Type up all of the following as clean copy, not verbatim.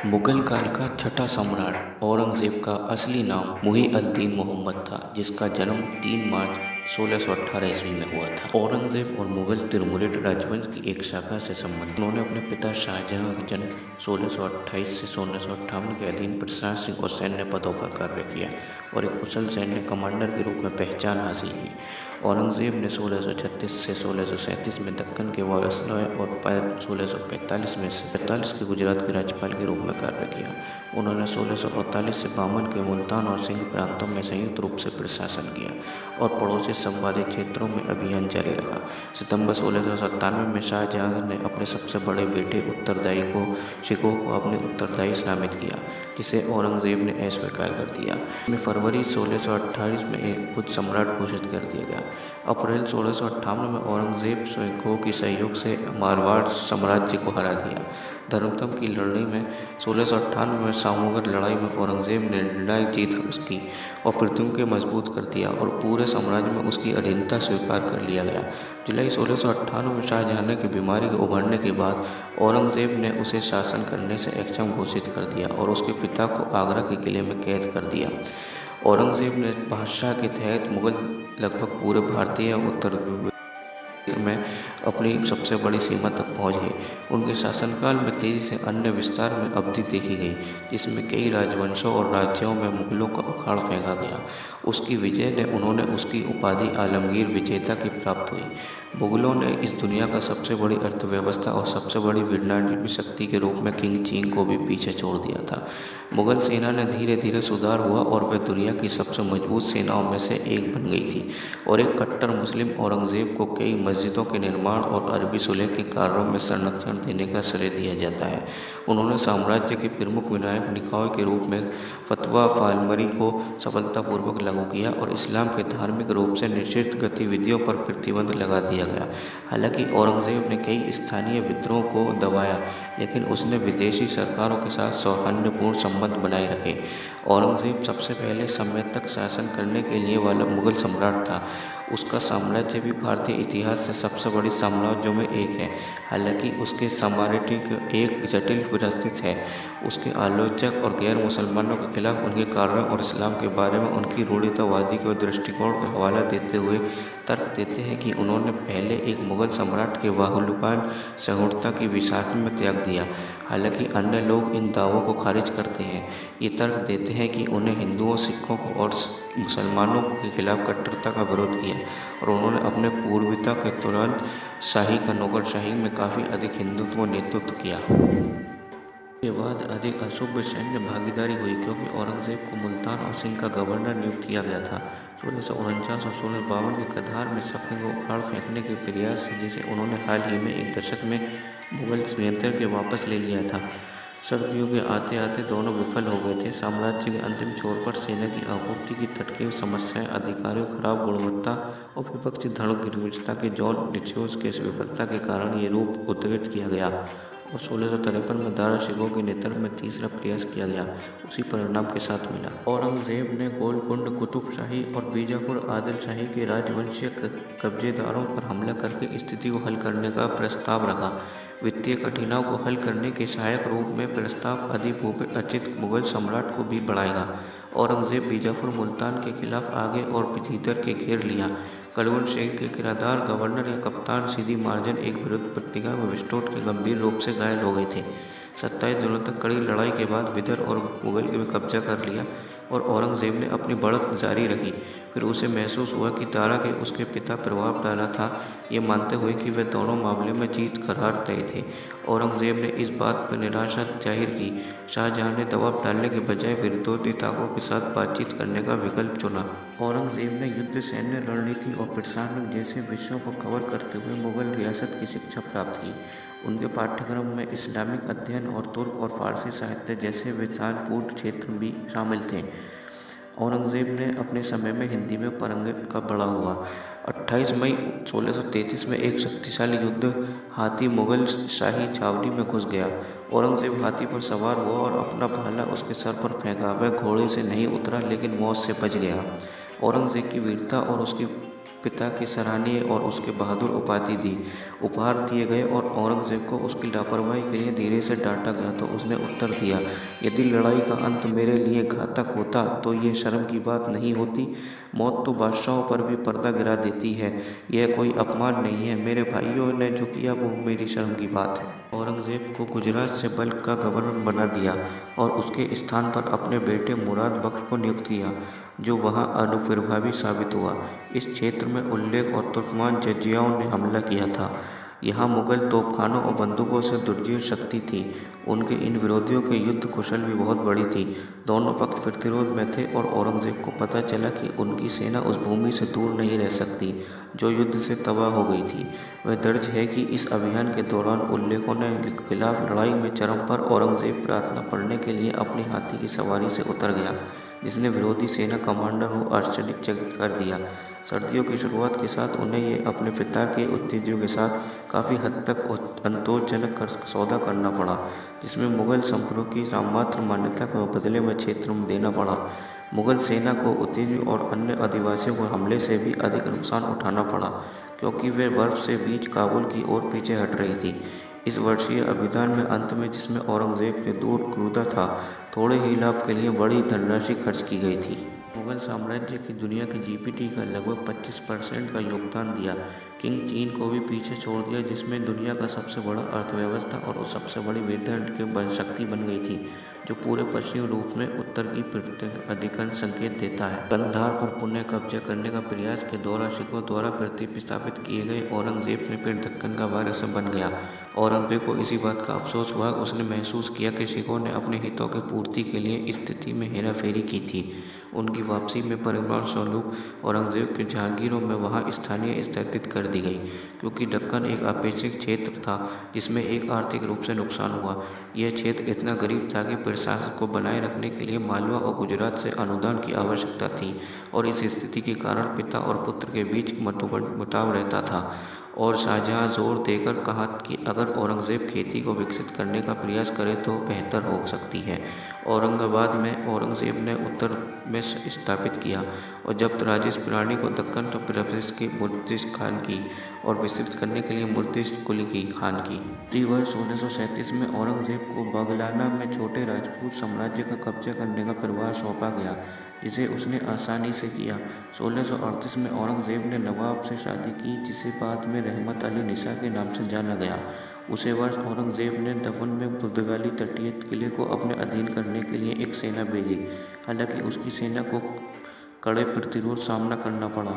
मुगल काल का छठा सम्राट औरंगज़ेब का असली नाम मुई-अद-दीन मोहम्मद था, जिसका जन्म 3 मार्च 1618 ईस्वी में हुआ था। औरंगज़ेब और मुगल तिमुरिद राजवंश की एक शाखा से संबंधित। उन्होंने अपने पिता शाहजहां का जन्म 1628 से 1658 के अधीन प्रशासनिक और सैन्य पदों पर कार्य किया और एक कुशल सैन्य कमांडर के रूप में पहचान हासिल की। औरंगज़ेब ने 1636 से 1637 में दक्कन के वायसरॉय और 1645 में से 45 के गुजरात के राज्यपाल के रूप में कार्य किया। उन्होंने 1648 से 52 के मुल्तान और सिंध प्रांतों में संयुक्त रूप से प्रशासन किया और पड़ोसी संवादी क्षेत्रों में अभियान जारी रखा। सितंबर 1697 में शाहजहां ने अपने सबसे बड़े बेटे उत्तरदायी को शिकोह को अपने उत्तरदायी नामित किया, जिसे औरंगज़ेब ने अस्वीकार कर दिया। में फरवरी 1628 में एक खुद सम्राट घोषित कर दिया गया। अप्रैल 1658 में औरंगज़ेब शिकोह के सहयोग से मारवाड़ साम्राज्य को हरा दिया। धर्मतम की लड़ाई में 1698 में सामूहिक लड़ाई में औरंगज़ेब ने निर्णायक जीत की और पृथ्वी को मजबूत कर दिया और पूरे साम्राज्य में उसकी अधीनता स्वीकार कर लिया गया। जुलाई 1698 में शाहजहां की बीमारी के उभरने के बाद औरंगज़ेब ने उसे शासन करने से अक्षम घोषित कर दिया और उसके पिता को आगरा के किले में कैद कर दिया। औरंगज़ेब ने बादशाह के तहत मुगल लगभग पूरे भारतीय उत्तर क्षेत्र में अपनी सबसे बड़ी सीमा तक पहुंच गए। उनके शासनकाल में तेजी से अन्य विस्तार में अवधि देखी गई, जिसमें कई राजवंशों और राज्यों में मुगलों का उखाड़ फेंका गया। उसकी विजय ने उन्होंने उसकी उपाधि आलमगीर विजेता की प्राप्त हुई। मुगलों ने इस दुनिया का सबसे बड़ी अर्थव्यवस्था और सबसे बड़ी विनाशकारी शक्ति के रूप में किंग चीन को भी पीछे छोड़ दिया था। मुगल सेना में धीरे धीरे सुधार हुआ और वह दुनिया की सबसे मजबूत सेनाओं में से एक बन गई थी और एक कट्टर मुस्लिम औरंगज़ेब को कई मस्जिदों के निर्माण और अरबी सुलह के कार्यों में संरक्षण देने का श्रेय दिया जाता है। उन्होंने साम्राज्य के प्रमुख विनायक निकायों के रूप में फतवा फालमरी को सफलतापूर्वक लागू किया और इस्लाम के धार्मिक रूप से निषिद्ध गतिविधियों पर प्रतिबंध लगा दिया गया। हालांकि औरंगज़ेब ने कई स्थानीय विद्रोह को दबाया, लेकिन उसने विदेशी सरकारों के साथ सौहार्दपूर्ण संबंध बनाए रखे। औरंगज़ेब सबसे पहले समय तक शासन करने के लिए वाला मुगल सम्राट था। उसका साम्राज्य भी भारतीय इतिहास से सबसे बड़ी साम्राज्यों में एक है, हालांकि उसके साम्राज्य की एक जटिल विरासत है। उसके आलोचक और गैर मुसलमानों के खिलाफ उनके कार्यों और इस्लाम के बारे में उनकी रूढ़िवादी के दृष्टिकोण का हवाला देते हुए तर्क देते हैं कि उन्होंने पहले एक मुगल सम्राट के बहुलवान सहिष्णुता की विचार में त्याग दिया। हालांकि अन्य लोग इन दावों को खारिज करते हैं। ये तर्क देते हैं कि उन्हें हिंदुओं, सिखों और मुसलमानों के खिलाफ कट्टरता का विरोध किया और उन्होंने अपने पूर्वता के तुरंत शाही का नौकरशाही में काफ़ी अधिक हिंदुत्व नेतृत्व किया। के बाद अधिक अशुभ सैन्य भागीदारी हुई, क्योंकि औरंगज़ेब को मुल्तान और सिंध का गवर्नर नियुक्त किया गया था। 1649 और 1652 के कँधार में सफ़ी को उखाड़ फेंकने के प्रयास से, जिसे उन्होंने हाल ही में एक दशक में मुगल नियंत्रण के वापस ले लिया था, सर्दियों के आते आते दोनों विफल हो गए थे। साम्राज्य के अंतिम छोर पर सेना की आपूर्ति की तटकीय समस्याएं, अधिकारियों खराब गुणवत्ता और विपक्षी धड़ों की निर्मितता के जॉन निक्सोन के विफलता के कारण ये रूप उद्धृत किया गया और 1653 में दारा शिकोह के नेतृत्व में तीसरा प्रयास किया गया, उसी परिणाम के साथ मिला। औरंगज़ेब ने गोलकुंड, कुतुब शाही और बीजापुर आदिल शाही के राजवंशीय कब्जेदारों पर हमला करके स्थिति को हल करने का प्रस्ताव रखा। वित्तीय कठिनाइयों को हल करने के सहायक रूप में प्रस्ताव अधिभूपि अर्चित मुगल सम्राट को भी बढ़ाएगा। औरंगज़ेब बीजापुर मुल्तान के खिलाफ आगे और भीतर के घेर लिया। कलवंत सिंह के किरादार गवर्नर या कप्तान सीधी मार्जन एक विरुद्ध पत्रिका में विस्फोट के गंभीर रूप से घायल हो गए थे। 27 दिनों तक कड़ी लड़ाई के बाद विदर्भ और मुगल में कब्जा कर लिया और औरंगज़ेब ने अपनी बढ़त जारी रखी। फिर उसे महसूस हुआ कि दारा के उसके पिता प्रभाव डाला था, ये मानते हुए कि वे दोनों मामले में जीत करार गए थे। औरंगज़ेब ने इस बात पर निराशा जाहिर की। शाहजहां ने दबाव डालने के बजाय विरोधी ताकतों के साथ बातचीत करने का विकल्प चुना। औरंगज़ेब ने युद्ध, सैन्य रणनीति और प्रशासन जैसे विषयों को कवर करते हुए मुगल रियासत की शिक्षा प्राप्त की। उनके पाठ्यक्रम में इस्लामिक अध्ययन और तुर्क और फारसी साहित्य जैसे विद्वतापूर्ण क्षेत्र भी शामिल थे। औरंगज़ेब ने अपने समय में हिंदी में पारंगत का बड़ा हुआ। 28 मई 1633 में एक शक्तिशाली युद्ध हाथी मुगल शाही छावनी में घुस गया। औरंगज़ेब हाथी पर सवार हुआ और अपना भाला उसके सर पर फेंका। वह घोड़े से नहीं उतरा, लेकिन मौत से बच गया। औरंगज़ेब की वीरता और उसकी पिता के सराहनीय और उसके बहादुर उपाधि दी उपहार दिए गए और औरंगजेब को उसकी लापरवाही के लिए धीरे से डांटा गया तो उसने उत्तर दिया, यदि लड़ाई का अंत मेरे लिए घातक होता तो ये शर्म की बात नहीं होती। मौत तो बादशाहों पर भी पर्दा गिरा देती है, यह कोई अपमान नहीं है। मेरे भाइयों ने जो किया वो मेरी शर्म की बात है। औरंगजेब को गुजरात से बल्ख का गवर्नर बना दिया और उसके स्थान पर अपने बेटे मुराद बख्श को नियुक्त किया, जो वहां अनुप्रभावी साबित हुआ। इस क्षेत्र में उल्लेख और तुर्कमान जजियाओं ने हमला किया था। यहाँ मुगल तोपखानों और बंदूकों से दुर्जेय शक्ति थी। उनके इन विरोधियों की युद्ध कुशल भी बहुत बड़ी थी। दोनों पक्ष प्रतिरोध में थे और औरंगजेब को पता चला कि उनकी सेना उस भूमि से दूर नहीं रह सकती जो युद्ध से तबाह हो गई थी। वह दर्ज है कि इस अभियान के दौरान उल्लेखों ने खिलाफ लड़ाई में चरम पर औरंगजेब प्रार्थना पढ़ने के लिए अपनी हाथी की सवारी से उतर गया, जिसने विरोधी सेना कमांडर को आश्चर्यचकित कर दिया। सर्दियों की शुरुआत के साथ उन्हें ये अपने पिता के उत्तेजों के साथ काफ़ी हद तक संतोषजनक सौदा करना पड़ा, जिसमें मुगल संप्रभु की नाममात्र मान्यता को बदले में क्षेत्र में देना पड़ा। मुगल सेना को उत्तेजों और अन्य आदिवासियों को हमले से भी अधिक नुकसान उठाना पड़ा, क्योंकि वे बर्फ से बीच काबुल की ओर पीछे हट रही थी। इस वर्षीय अभियान में अंत में, जिसमें औरंगजेब ने दूर क्रूरता था, थोड़े ही लाभ के लिए बड़ी धनराशि खर्च की गई थी। मुगल साम्राज्य की दुनिया की जीडीपी का लगभग 25% का योगदान दिया। किंग चीन को भी पीछे छोड़ दिया, जिसमें दुनिया का सबसे बड़ा अर्थव्यवस्था और सबसे बड़ी वितरण की शक्ति बन गई थी, जो पूरे पश्चिमी रूप में उत्तर की अधिकांश संकेत देता है। कंधार पर पुनः कब्जा करने का प्रयास के दौरान सिखों द्वारा प्रतिस्थापित किए गए औरंगजेब में फिर दक्कन का वारिस बन गया। औरंगजेब को इसी बात का अफसोस हुआ। उसने महसूस किया कि सिखों ने अपने हितों की पूर्ति के लिए स्थिति में हेराफेरी की थी। उनकी वापसी में परिणाम स्वरूप औरंगजेब के जहांगीरों में वहां स्थानीय स्थापित कर दी गई, क्योंकि दक्कन एक अपेक्षित क्षेत्र था जिसमें एक आर्थिक रूप से नुकसान हुआ। यह क्षेत्र इतना गरीब था कि प्रशासन को बनाए रखने के लिए मालवा और गुजरात से अनुदान की आवश्यकता थी, और इस स्थिति के कारण पिता और पुत्र के बीच मुटाव रहता था। और शाहजहां जोर देकर कहा कि अगर औरंगजेब खेती को विकसित करने का प्रयास करे तो बेहतर हो सकती है। औरंगाबाद में औरंगजेब ने उत्तर में स्थापित किया और जब राजेश पिरानी को दक्कन प्रदेश के मुर्शिद खान की और विस्तृत करने के लिए मुर्शिद कुली खान की। इसी वर्ष 1637 में औरंगजेब को बागलाना में छोटे राजपूत साम्राज्य का कब्जा करने का प्रभार सौंपा गया, जिसे उसने आसानी से किया। 1638 में औरंगजेब ने नवाब से शादी की, जिसे बाद में रहमत अली निसा के नाम से जाना गया। उसी वर्ष औरंगजेब ने दमन में पुर्तगाली तटीय किले को अपने अधीन करने के लिए एक सेना भेजी। हालांकि उसकी सेना को कड़े प्रतिरोध सामना करना पड़ा।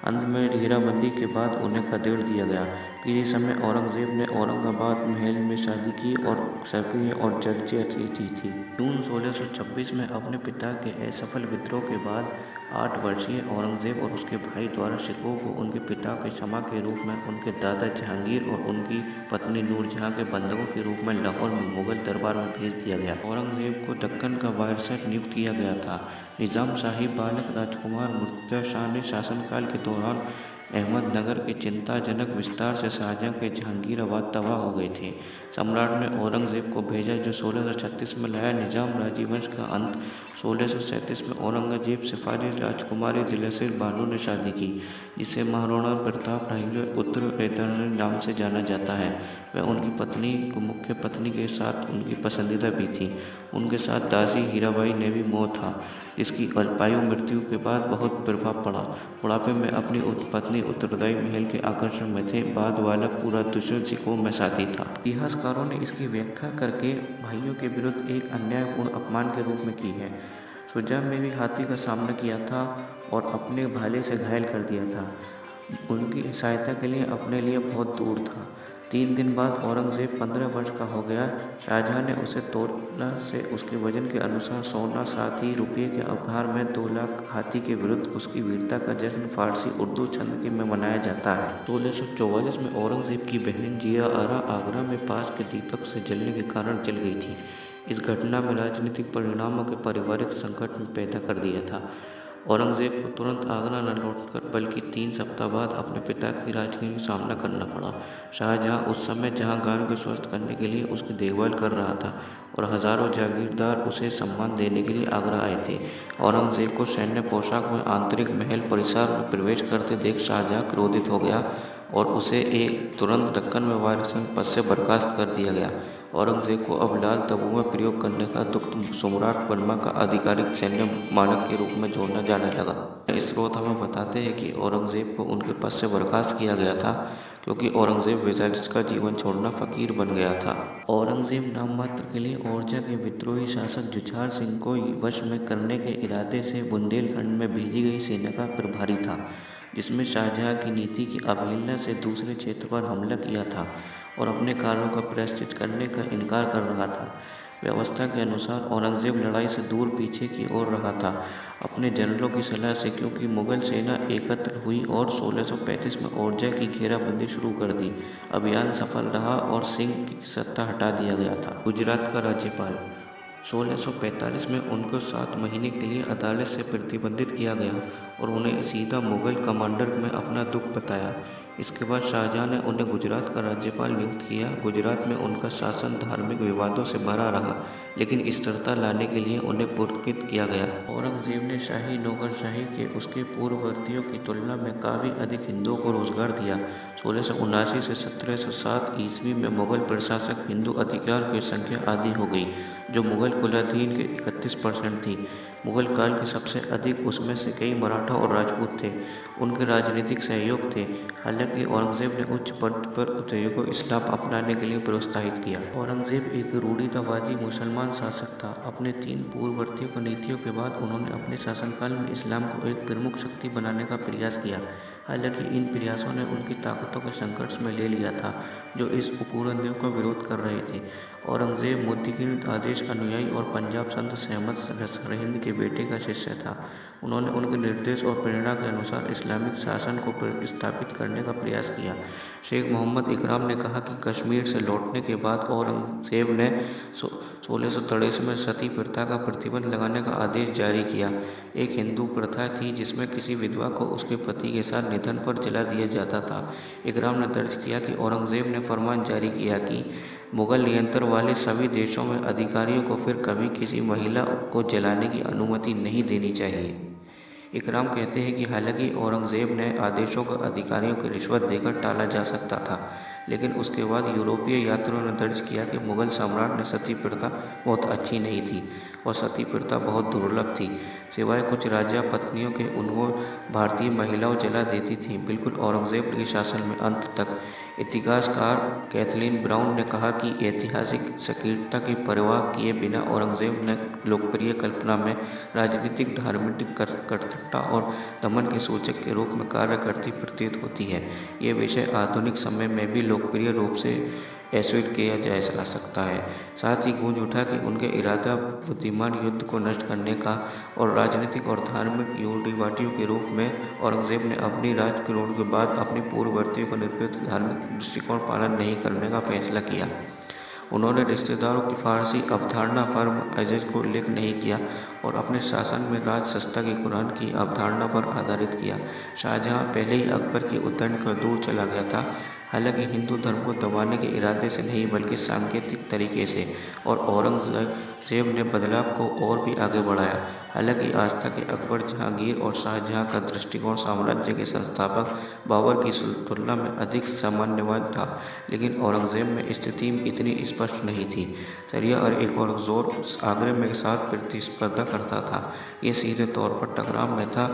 अंत में घेराबंदी के बाद उन्हें खदेड़ दिया गया। किसी समय औरंगजेब ने औरंगाबाद महल में शादी की और सक्रिय और चर्चित थी। जून 1626 में अपने पिता के असफल विद्रोह के बाद 8 वर्षीय औरंगजेब और उसके भाई द्वारा सिखों को उनके पिता के क्षमा के रूप में उनके दादा जहांगीर और उनकी पत्नी नूरजहां के बंधकों के रूप में लाहौर में मुगल दरबार में भेज दिया गया। औरंगजेब को दक्कन का वायसराय नियुक्त किया गया था। निजाम शाही बालक राजकुमार मुर्तजा शाह ने शासनकाल के दौरान अहमदनगर के चिंताजनक विस्तार से शाहजहां के जहांगीराबाद तबाह हो गए थे। सम्राट ने औरंगजेब को भेजा, जो 1636 में लाया। निजाम राजवंश का अंत 1637 में औरंगजेब सिपाही राजकुमारी दिलसीर बानो ने शादी की, जिसे महाराणा प्रताप उत्तराधिकारी नाम से जाना जाता है। वह उनकी पत्नी मुख्य पत्नी के साथ उनकी पसंदीदा भी थी। उनके साथ दासी हीराबाई ने भी मोह था, जिसकी अल्पायु मृत्यु के बाद बहुत प्रभाव पड़ा। बुढ़ापे में अपनी पत्नी उत्तराधिकारी महल के आकर्षण में थे। बाद वाला पूरा दुष्यंत सिखों में साथी था। इतिहासकारों ने इसकी व्याख्या करके भाइयों के विरुद्ध एक अन्यायपूर्ण अपमान के रूप में की है। शुजा में भी हाथी का सामना किया था और अपने भाले से घायल कर दिया था। उनकी सहायता के लिए अपने लिए बहुत दूर था। 3 दिन बाद औरंगजेब 15 वर्ष का हो गया। शाहजहां ने उसे तोला से उसके वजन के अनुसार सोना, साथ ही रुपये के उपहार में 2 लाख हाथी के विरुद्ध उसकी वीरता का जश्न फारसी उर्दू छंद के में मनाया जाता है। 1644 में औरंगजेब की बहन जिया आरा आगरा में पास के दीपक से जलने के कारण जल गई थी। इस घटना में राजनीतिक परिणामों के पारिवारिक संकट में पैदा कर दिया था। औरंगज़ेब को तुरंत आगरा न लौटकर बल्कि 3 सप्ताह बाद अपने पिता की राजकीय का सामना करना पड़ा। शाहजहां उस समय जहांगीर को स्वस्थ करने के लिए उसकी देखभाल कर रहा था और हजारों जागीरदार उसे सम्मान देने के लिए आगरा आए थे। औरंगज़ेब को सैन्य पोशाक में आंतरिक महल परिसर में प्रवेश करते देख शाहजहां क्रोधित हो गया और उसे तुरंत दक्कन में वायसराय पद से बर्खास्त कर दिया गया। औरंगज़ेब को अब लाल तंबू में प्रयोग करने का दुष्ट सम्राट वर्मा का आधिकारिक सैन्य मानक के रूप में जोड़ा जाने लगा। स्रोत हमें बताते हैं कि औरंगज़ेब को उनके पद से बर्खास्त किया गया था क्योंकि औरंगज़ेब विजायत का जीवन छोड़ना फकीर बन गया था। औरंगज़ेब नाम मात्र के लिए ओरछा के विद्रोही शासक जुझार सिंह को वश में करने के इरादे से बुंदेलखंड में भेजी गई सेना का प्रभारी था, जिसमें शाहजहां की नीति की अवहेलना से दूसरे क्षेत्र पर हमला किया था और अपने कार्यों का प्रायश्चित करने का इनकार कर रहा था। व्यवस्था के अनुसार औरंगज़ेब लड़ाई से दूर पीछे की ओर रहा था अपने जनरलों की सलाह से, क्योंकि मुगल सेना एकत्र हुई और 1635 में ओरछा की घेराबंदी शुरू कर दी। अभियान सफल रहा और सिंह की सत्ता हटा दिया गया था। गुजरात का राज्यपाल 1645 में उनको 7 महीने के लिए अदालत से प्रतिबंधित किया गया और उन्हें सीधा मुगल कमांडर में अपना दुख बताया। इसके बाद शाहजहां ने उन्हें गुजरात का राज्यपाल नियुक्त किया। गुजरात में उनका शासन धार्मिक विवादों से भरा रहा, लेकिन स्थिरता लाने के लिए उन्हें पुरस्कृत किया गया। औरंगज़ेब ने शाही नौकरशाही के उसके पूर्ववर्तियों की तुलना में काफ़ी अधिक हिंदुओं को रोजगार दिया। 1679 से 1707 ईस्वी में मुगल प्रशासक हिंदू अधिकारियों की संख्या आधी हो गई, जो मुगल कुलाधीन के 31% थी। मुगल काल के सबसे अधिक उसमें से कई मराठा और राजपूत थे। उनके राजनीतिक सहयोग थे। हालांकि औरंगज़ेब ने उच्च पद पर उतरे को इस्लाम अपनाने के लिए प्रोत्साहित किया। औरंगज़ेब एक रूढ़िवादी मुसलमान शासक था। अपने 3 पूर्ववर्ती नीतियों के बाद उन्होंने अपने शासनकाल में इस्लाम को एक प्रमुख शक्ति बनाने का प्रयास किया। हालांकि इन प्रयासों ने उनकी ताकतों को संघर्ष में ले लिया था, जो इस उपनिवेश का विरोध कर रहे थे। औरंगज़ेब मुद्दीन आदेश अनुयायी और पंजाब संत सहमद सरहिंद के बेटे का शिष्य था। उन्होंने उनके निर्देश और प्रेरणा के अनुसार इस्लामिक शासन को स्थापित करने का प्रयास किया। शेख मोहम्मद इकराम ने कहा कि कश्मीर से लौटने के बाद औरंगज़ेब ने 1643 में सती प्रथा का प्रतिबंध लगाने का आदेश जारी किया। एक हिंदू प्रथा थी जिसमें किसी विधवा को उसके पति के साथ निधन पर जला दिया जाता था। इकराम ने दर्ज किया कि औरंगज़ेब ने फरमान जारी किया कि मुगल नियंत्रण वाले सभी देशों में अधिकारियों को फिर कभी किसी महिला को जलाने की अनुमति नहीं देनी चाहिए। इकराम कहते हैं कि हालांकि औरंगज़ेब ने आदेशों को अधिकारियों को रिश्वत देकर टाला जा सकता था, लेकिन उसके बाद यूरोपीय यात्रियों ने दर्ज किया कि मुगल सम्राट ने सती प्रथा बहुत अच्छी नहीं थी और सती प्रथा बहुत दुर्लभ थी। सिवाय कुछ राजा पत्नियों के उनको भारतीय महिलाओं जला देती थीं, बिल्कुल औरंगज़ेब के शासन में अंत तक। इतिहासकार कैथलीन ब्राउन ने कहा कि ऐतिहासिक सटीकता की परवाह किए बिना औरंगज़ेब ने लोकप्रिय कल्पना में राजनीतिक धार्मिक कर्तृत्व और दमन के सूचक के रूप में कार्य करती प्रतीत होती है। ये विषय आधुनिक समय में भी लोकप्रिय रूप से अस्वीकार किया जा सकता है। साथ ही गूंज उठा कि उनके इरादा बुद्धिमान युद्ध को नष्ट करने का और राजनीतिक और धार्मिक रूढ़िवादियों के रूप में। औरंगज़ेब ने अपनी राजकुमारों के बाद अपनी पूर्ववर्तियों का निरपेक्ष धार्मिक दृष्टिकोण पालन नहीं करने का फैसला किया। उन्होंने रिश्तेदारों की फारसी अवधारणा फर्म अजज को उल्लेख नहीं किया और अपने शासन में राजसत्ता की कुरान की अवधारणा पर आधारित किया। शाहजहां पहले ही अकबर की उद्दंड कर दूर चला गया था, हालांकि हिंदू धर्म को दबाने के इरादे से नहीं बल्कि सांकेतिक तरीके से, और औरंगज़ेब ने बदलाव को और भी आगे बढ़ाया। हालांकि आस्था के अकबर, जहांगीर और शाहजहां का दृष्टिकोण साम्राज्य के संस्थापक बाबर की तुलना में अधिक सामान्यवाद था, लेकिन औरंगज़ेब में स्थिति इतनी स्पष्ट नहीं थी। शरिया और एक और जोर आगरे में साथ प्रतिस्पर्धा करता था। ये सीधे तौर पर टकराव में था।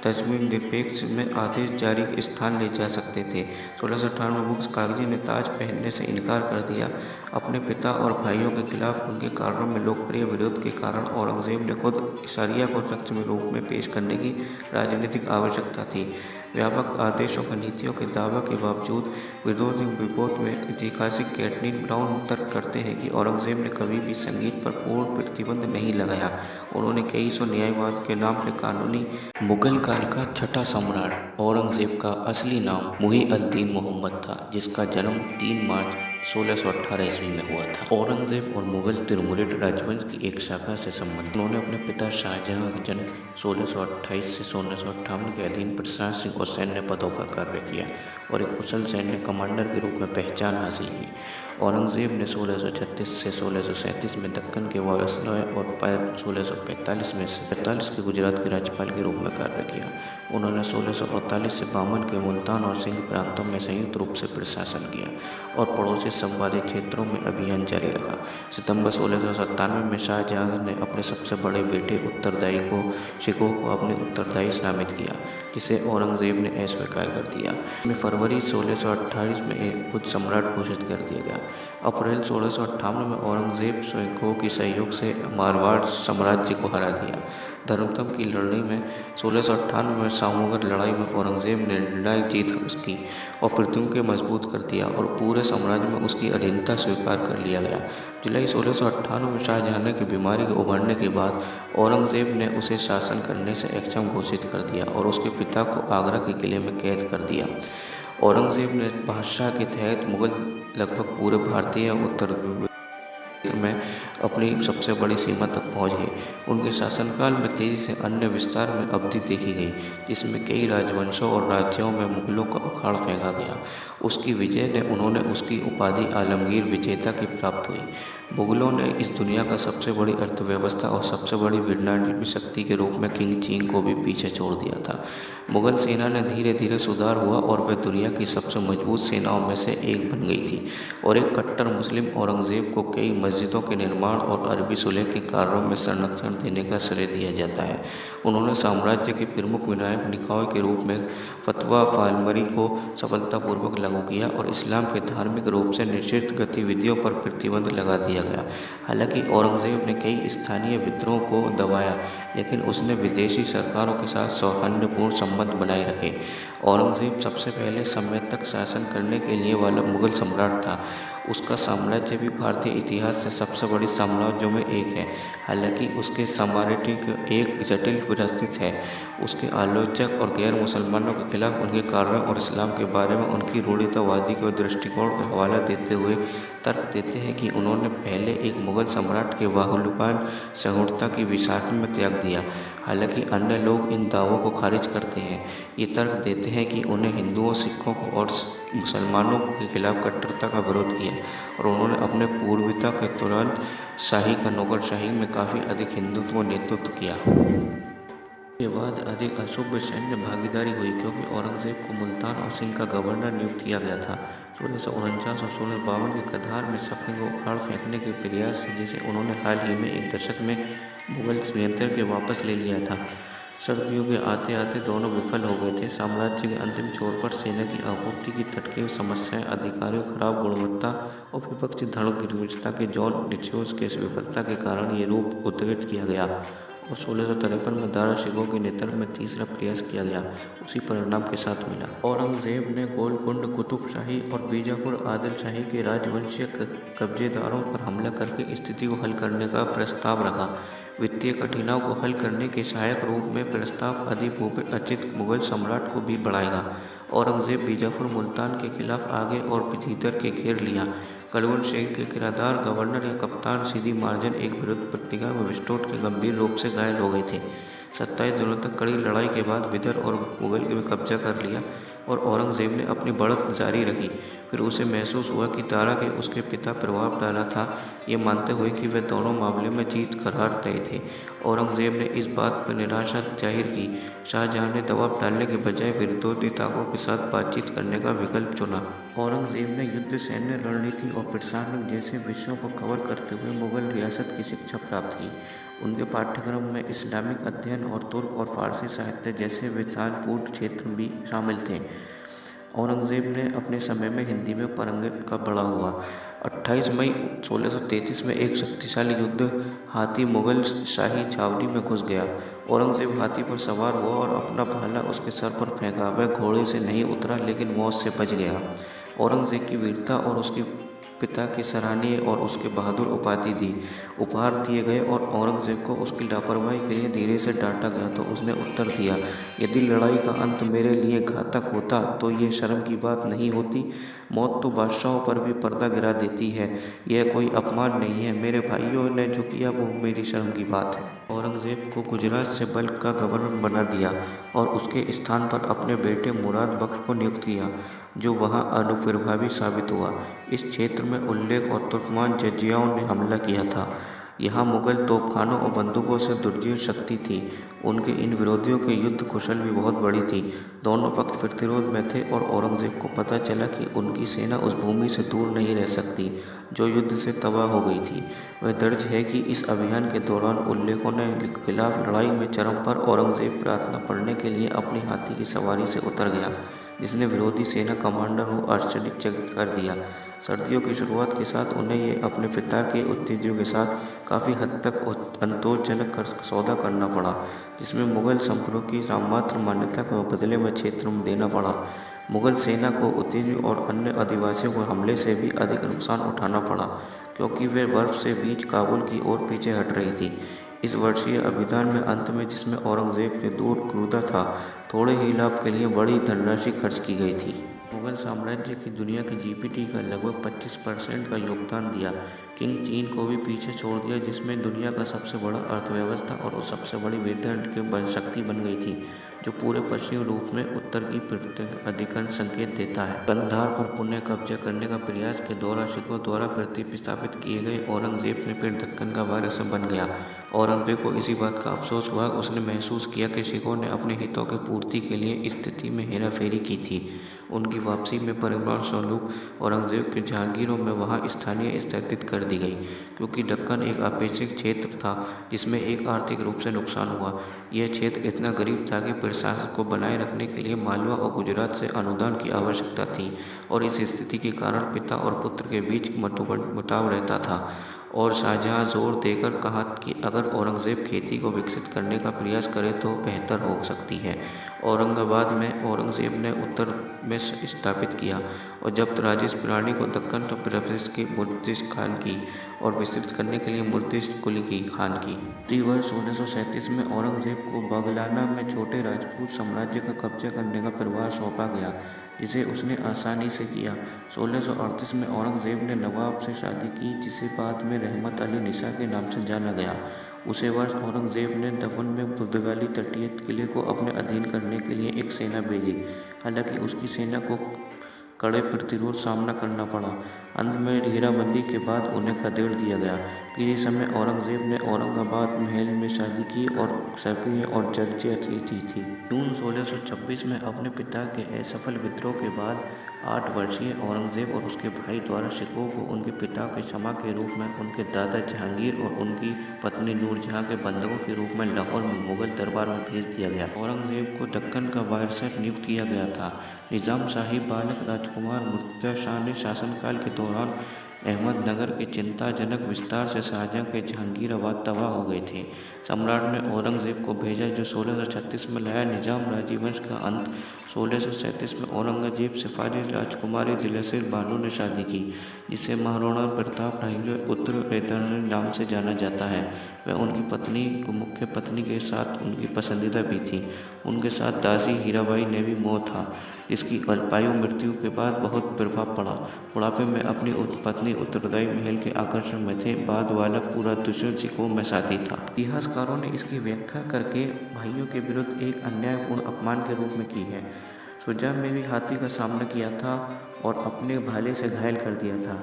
तजमीम निरपेक्ष में आदेश जारी स्थान ले जा सकते थे। 1658 में मुग़ल काजी ने ताज पहनने से इनकार कर दिया। अपने पिता और भाइयों के खिलाफ उनके कारणों में लोकप्रिय विरोध के कारण औरंगज़ेब ने खुद शरिया को सख्त रूप में पेश करने की राजनीतिक आवश्यकता थी। व्यापक आदेशों और नीतियों के दावे के बावजूद विरोधी विरोध में इतिहासकार कैथलीन ब्राउन तर्क करते हैं कि औरंगज़ेब ने कभी भी संगीत पर पूर्ण प्रतिबंध नहीं लगाया। उन्होंने कई सौ न्यायवाद के नाम पर कानूनी। मुगल काल का छठा सम्राट औरंगज़ेब का असली नाम मुही अल दीन मोहम्मद था, जिसका जन्म 3 मार्च 1618 ईस्वी में हुआ था। औरंगजेब और मुगल तिरमुरिद राजवंश की एक शाखा से संबंधित उन्होंने अपने पिता शाहजहां का जन्म 1628 से 1658 के अधीन प्रशासनिक और सैन्य पदों पर कार्य किया और एक कुशल सैन्य कमांडर के रूप में पहचान हासिल की। औरंगजेब ने 1636 से 1637 में दक्कन के वायसरॉय और 1645 में से 45 के गुजरात के राज्यपाल के रूप में कार्य किया। उन्होंने 1648 से 52 के मुल्तान और सिंध प्रांतों में संयुक्त रूप से प्रशासन किया और पड़ोसी संवादी क्षेत्रों में अभियान जारी रखा। सितंबर 1697 में शाहजहां ने अपने सबसे बड़े बेटे उत्तरदायी को शिकोह को अपने उत्तरदायी नामित किया, जिसे औरंगजेब ने अस्वीकार कर दिया। फरवरी 1628 में एक खुद सम्राट घोषित कर दिया गया। अप्रैल 1658 में औरंगजेब शिकोह के सहयोग से मारवाड़ साम्राज्य को हरा दिया। धर्मतम की लड़ाई में 1698 में सामूहिक लड़ाई में औरंगजेब ने निर्णायक जीत की और पृथ्वी को मजबूत कर दिया और पूरे साम्राज्य में उसकी अधीनता स्वीकार कर लिया गया। जुलाई 1698 में शाहजहां की बीमारी के उभरने के बाद औरंगजेब ने उसे शासन करने से अक्षम घोषित कर दिया और उसके पिता को आगरा के किले में कैद कर दिया। औरंगजेब ने बादशाह के तहत मुगल लगभग पूरे भारतीय उत्तर में अपनी सबसे बड़ी सीमा तक पहुंच गए। उनके शासनकाल में तेजी से अन्य विस्तार में अवधि देखी गई, जिसमें कई राजवंशों और राज्यों में मुगलों का उखाड़ फेंका गया। उसकी विजय ने उन्होंने उसकी उपाधि आलमगीर विजेता की प्राप्त हुई। मुगलों ने इस दुनिया का सबसे बड़ी अर्थव्यवस्था और सबसे बड़ी विनाशकारी शक्ति के रूप में किंग चीन को भी पीछे छोड़ दिया था। मुगल सेना में धीरे धीरे सुधार हुआ और वह दुनिया की सबसे मजबूत सेनाओं में से एक बन गई थी और एक कट्टर मुस्लिम औरंगजेब को कई मस्जिदों के निर्माण और अरबी सुलह के कार्यों में संरक्षण देने का श्रेय दिया जाता है। उन्होंने साम्राज्य के प्रमुख विनायक निकाय के रूप में फतवा फालमरी को सफलतापूर्वक लागू किया और इस्लाम के धार्मिक रूप से निषिद्ध गतिविधियों पर प्रतिबंध लगा दिया गया। हालांकि औरंगजेब ने कई स्थानीय विद्रोह को दबाया, लेकिन उसने विदेशी सरकारों के साथ सौहार्दपूर्ण संबंध बनाए रखे। औरंगजेब सबसे पहले समय तक शासन करने के लिए वाला मुगल सम्राट था। उसका साम्राज्य भी भारतीय इतिहास से सबसे बड़ी साम्राज्यों में एक है। हालांकि उसके साम्राज्य एक जटिल विरासत है। उसके आलोचक और गैर मुसलमानों के खिलाफ उनके कार्यों और इस्लाम के बारे में उनकी रूढ़िवादी के दृष्टिकोण का हवाला देते हुए तर्क देते हैं कि उन्होंने पहले एक मुगल सम्राट के बाहुल्यवान सहिष्णुता की विचार में त्याग दिया। हालांकि अन्य लोग इन दावों को खारिज करते हैं। ये तर्क देते हैं कि उन्हें हिंदुओं, सिखों और मुसलमानों के खिलाफ कट्टरता का विरोध किया और उन्होंने अपने पूर्वता के तुरंत शाही का नौकरशाही में काफ़ी अधिक हिंदुत्व नेतृत्व किया। के बाद अधिक अशुभ सैन्य भागीदारी हुई क्योंकि औरंगजेब को मुल्तान और सिंध का गवर्नर नियुक्त किया गया था। 1649 और 1652 के कँधार में सफ़ी को उखाड़ फेंकने के प्रयास से, जिसे उन्होंने हाल ही में एक दशक में मुगल नियंत्रण के वापस ले लिया था, सर्दियों के आते आते दोनों विफल हो गए थे। साम्राज्य के अंतिम छोर पर सेना की आपूर्ति की तटकीय समस्याएं, अधिकारियों खराब गुणवत्ता और विपक्षी धड़ों की विविधता के जॉन डिस्यूज के विफलता के कारण ये रूप उद्धृत किया गया और 1653 में दारा शिकोह के नेतृत्व में तीसरा प्रयास किया गया, उसी परिणाम के साथ मिला। औरंगजेब ने गोलकुंड, कुतुब शाही और बीजापुर आदिल शाही के राजवंशीय कब्जेदारों पर हमला करके स्थिति को हल करने का प्रस्ताव रखा। वित्तीय कठिनाइयों को हल करने के सहायक रूप में प्रस्ताव अधिभूपि अर्जित मुगल सम्राट को भी बढ़ाएगा। औरंगजेब बीजापुर, मुल्तान के खिलाफ आगे और भीतर के घेर लिया। कलवुन शहर के किरादार गवर्नर या कप्तान सीधी मार्जिन एक विरुद्ध पट्टिका में विस्फोट के गंभीर रूप से घायल हो गए थे। 27 दिनों तक कड़ी लड़ाई के बाद विदर्भ और मुगल में कब्जा कर लिया और औरंगजेब ने अपनी बढ़त जारी रखी। फिर उसे महसूस हुआ कि दारा के उसके पिता प्रभाव डाला था, ये मानते हुए कि वे दोनों मामले में जीत करार तय थे। औरंगजेब ने इस बात पर निराशा जाहिर की। शाहजहां ने दबाव डालने के बजाय विरोधी ताकतों के साथ बातचीत करने का विकल्प चुना। औरंगजेब ने युद्ध, सैन्य रणनीति और प्रशासन जैसे विषयों को कवर करते हुए मुगल रियासत की शिक्षा प्राप्त की। उनके पाठ्यक्रम में इस्लामिक अध्ययन और तुर्क और फारसी साहित्य जैसे विद्वानपूर्ण क्षेत्र भी शामिल थे। औरंगजेब ने अपने समय में हिंदी में पारंगत का बड़ा हुआ। 28 मई 1633 में एक शक्तिशाली युद्ध हाथी मुगल शाही छावनी में घुस गया। औरंगजेब हाथी पर सवार हुआ और अपना भाला उसके सर पर फेंका। वह घोड़े से नहीं उतरा लेकिन मौत से बच गया। औरंगजेब की वीरता और उसकी पिता के सराहनीय और उसके बहादुर उपाधि दी उपहार दिए गए और औरंगजेब को उसकी लापरवाही के लिए धीरे से डांटा गया तो उसने उत्तर दिया, यदि लड़ाई का अंत मेरे लिए घातक होता तो ये शर्म की बात नहीं होती। मौत तो बादशाहों पर भी पर्दा गिरा देती है, यह कोई अपमान नहीं है। मेरे भाइयों ने जो किया वो मेरी शर्म की बात है। औरंगजेब को गुजरात से बल्ख का गवर्नर बना दिया और उसके स्थान पर अपने बेटे मुराद बख्श को नियुक्त किया, जो वहां अनुप्रभावी साबित हुआ। इस क्षेत्र में उल्लेख और तुर्कमान जजियाओं ने हमला किया था। यहाँ मुगल तोपखानों और बंदूकों से दुर्जेय शक्ति थी। उनके इन विरोधियों की युद्ध कुशल भी बहुत बड़ी थी। दोनों पक्ष प्रतिरोध में थे और औरंगजेब को पता चला कि उनकी सेना उस भूमि से दूर नहीं रह सकती जो युद्ध से तबाह हो गई थी। वह दर्ज है कि इस अभियान के दौरान उल्लेखों ने खिलाफ लड़ाई में चरम पर औरंगजेब प्रार्थना पढ़ने के लिए अपनी हाथी की सवारी से उतर गया, जिसने विरोधी सेना कमांडर को आश्चर्यचकित कर दिया। सर्दियों की शुरुआत के साथ उन्हें ये अपने पिता के उत्तेजों के साथ काफ़ी हद तक संतोषजनक सौदा करना पड़ा, जिसमें मुगल संपरों की नाममात्र मान्यता को बदले में क्षेत्र में देना पड़ा। मुगल सेना को उत्तेजों और अन्य आदिवासियों को हमले से भी अधिक नुकसान उठाना पड़ा, क्योंकि वे बर्फ से बीच काबुल की ओर पीछे हट रही थी। इस वर्षीय अभियान में अंत में, जिसमें औरंगजेब ने दूर क्रूरता था, थोड़े ही लाभ के लिए बड़ी धनराशि खर्च की गई थी। मुगल साम्राज्य की दुनिया की जीडीपी का लगभग 25% का योगदान दिया। किंग चीन को भी पीछे छोड़ दिया, जिसमें दुनिया का सबसे बड़ा अर्थव्यवस्था और सबसे बड़ी वितरण शक्ति बन गई थी, जो पूरे पश्चिमी रूप में उत्तर की अधिकरण संकेत देता है। कंधार पर पुनः कब्जा करने का प्रयास के दौरान सिखों द्वारा प्रतिस्थापित किए गए औरंगजेब में फिर दक्कन का वारिस बन गया। औरंगजेब को इसी बात का अफसोस हुआ। उसने महसूस किया कि सिखों ने अपने हितों की पूर्ति के लिए स्थिति में हेराफेरी की थी। उनकी वापसी में परिणाम स्वरूप औरंगजेब के जहांगीरों में वहां स्थानीय स्थगित कर दी गई, क्योंकि दक्कन एक अपेक्षित क्षेत्र था जिसमें एक आर्थिक रूप से नुकसान हुआ। यह क्षेत्र इतना गरीब था कि प्रशासन को बनाए रखने के लिए मालवा और गुजरात से अनुदान की आवश्यकता थी, और इस स्थिति के कारण पिता और पुत्र के बीच मतभेद रहता था। और शाहजहां जोर देकर कहा कि अगर औरंगजेब खेती को विकसित करने का प्रयास करे तो बेहतर हो सकती है। औरंगाबाद में औरंगजेब ने उत्तर में स्थापित किया और जब राजेश पिरानी को दक्कन प्रदेश के मुर्शिद खान की और विस्तृत करने के लिए मुर्शिद कुली खान की। वर्ष 1637 में औरंगजेब को बागलाना में छोटे राजपूत साम्राज्य का कब्जा करने का प्रभार सौंपा गया, जिसे उसने आसानी से किया। 1638 में औरंगजेब ने नवाब से शादी की, जिसे बाद में रहमत अली निसा के नाम से जाना गया। उसी वर्ष औरंगजेब ने दफन में पुर्तगाली तटीय किले को अपने अधीन करने के लिए एक सेना भेजी। हालांकि उसकी सेना को कड़े प्रतिरोध सामना करना पड़ा। अंत में घेराबंदी के बाद उन्हें खदेड़ दिया गया। किसी समय औरंगजेब ने औरंगाबाद महल में शादी की और सक्रिय और चर्चित थी। जून 1626 में अपने पिता के असफल विद्रोह के बाद 8 वर्षीय औरंगजेब और उसके भाई द्वारा सिखों को उनके पिता के क्षमा के रूप में उनके दादा जहांगीर और उनकी पत्नी नूरजहां के बंधकों के रूप में लाहौर में मुगल दरबार में भेज दिया गया। औरंगजेब को दक्कन का वायसराय नियुक्त किया गया था। निजाम शाही बालक राजकुमार मुर्तजा शाह ने शासनकाल के दौरान अहमदनगर के चिंताजनक विस्तार से शाहजहां के जहांगीराबाद तबाह हो गए थे। सम्राट ने औरंगजेब को भेजा, जो 1636 में लाया। निजाम राजवंश का अंत 1637 में औरंगजेब सिफारी राजकुमारी दिलसीर बानो ने शादी की, जिसे महाराणा प्रताप उत्तराधिकारी नाम से जाना जाता है। वह उनकी पत्नी मुख्य पत्नी के साथ उनकी पसंदीदा भी थी। उनके साथ दासी हीराबाई ने भी मौत था, जिसकी अल्पायु मृत्यु के बाद बहुत प्रभाव पड़ा। बुढ़ापे में अपनी पत्नी उत्तराधिकारी महल के आकर्षण में थे। बाद वाला पूरा दुश्मन सिखों में साथी था। इतिहासकारों ने इसकी व्याख्या करके भाइयों के विरुद्ध एक अन्यायपूर्ण अपमान के रूप में की है। शुजा में भी हाथी का सामना किया था और अपने भाले से घायल कर दिया था।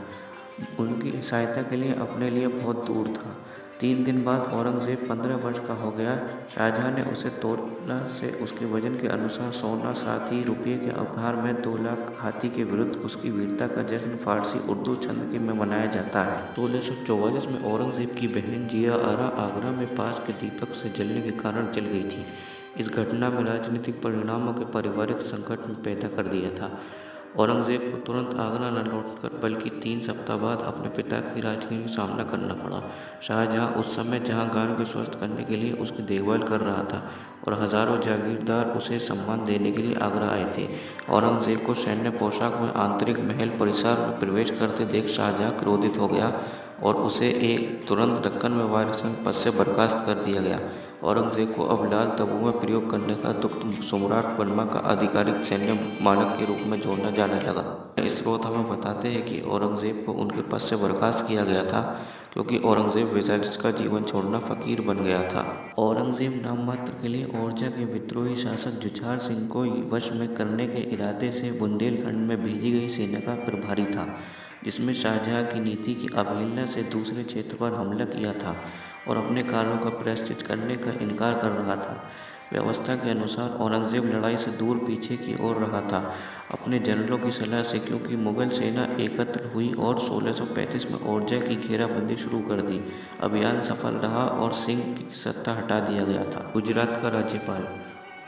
उनकी सहायता के लिए अपने लिए बहुत दूर था। 3 दिन बाद औरंगजेब 15 वर्ष का हो गया। शाहजहां ने उसे तोला से उसके वजन के अनुसार सोना, साथ ही रुपये के उपहार में 2 लाख। हाथी के विरुद्ध उसकी वीरता का जश्न फारसी उर्दू छंद में मनाया जाता है। 1644 में औरंगजेब की बहन जिया आरा आगरा में पास के दीपक से जलने के कारण जल गई थी। इस घटना में राजनीतिक परिणामों के पारिवारिक संकट में पैदा कर दिया था। औरंगजेब को तुरंत आगरा न लौटकर बल्कि 3 सप्ताह बाद अपने पिता की राजकीय का सामना करना पड़ा। शाहजहां उस समय जहांगीर को स्वस्थ करने के लिए उसकी देखभाल कर रहा था और हजारों जागीरदार उसे सम्मान देने के लिए आगरा आए थे। औरंगजेब को सैन्य पोशाक में आंतरिक महल परिसर में प्रवेश करते देख शाहजहां क्रोधित हो गया और उसे एक तुरंत दक्कन में वायरस पद से बर्खास्त कर दिया गया। औरंगजेब को अब लाल तंबू में प्रयोग करने का दुख सम्राट वर्मा का आधिकारिक सैन्य मानक के रूप में जोड़ा जाने लगा। यह स्रोत हमें बताते हैं कि औरंगजेब को उनके पद से बर्खास्त किया गया था क्योंकि औरंगजेब विजातिज का जीवन छोड़ना फकीर बन गया था। औरंगजेब नाम मात्र के लिए ओरछा के विद्रोही शासक जुझार सिंह को वश में करने के इरादे से बुंदेलखंड में भेजी गई सेना का प्रभारी था, जिसमें शाहजहां की नीति की अवहेलना से दूसरे क्षेत्र पर हमला किया था और अपने कार्यों का प्रायश्चित करने का इनकार कर रहा था। व्यवस्था के अनुसार औरंगजेब लड़ाई से दूर पीछे की ओर रहा था अपने जनरलों की सलाह से, क्योंकि मुगल सेना एकत्र हुई और 1635 में ओरछा की घेराबंदी शुरू कर दी। अभियान सफल रहा और सिंह की सत्ता हटा दिया गया था। गुजरात का राज्यपाल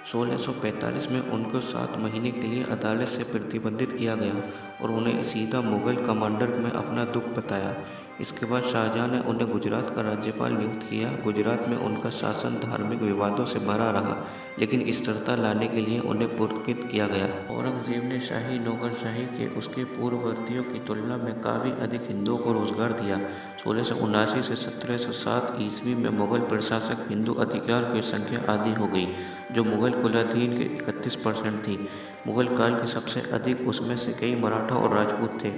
1645 में उनको 7 महीने के लिए अदालत से प्रतिबंधित किया गया और उन्हें सीधा मुगल कमांडर में अपना दुख बताया। इसके बाद शाहजहां ने उन्हें गुजरात का राज्यपाल नियुक्त किया। गुजरात में उनका शासन धार्मिक विवादों से भरा रहा, लेकिन स्थिरता लाने के लिए उन्हें पुरस्कृत किया गया। औरंगजेब ने शाही नौकरशाही के उसके पूर्ववर्तियों की तुलना में काफ़ी अधिक हिंदुओं को रोजगार दिया। 1679 से 1707 ईस्वी में मुगल प्रशासक हिंदू अधिकार की संख्या आधी हो गई, जो मुगल कुलाधीन के 31% थी। मुगल काल के सबसे अधिक उसमें से कई मराठा और राजपूत थे।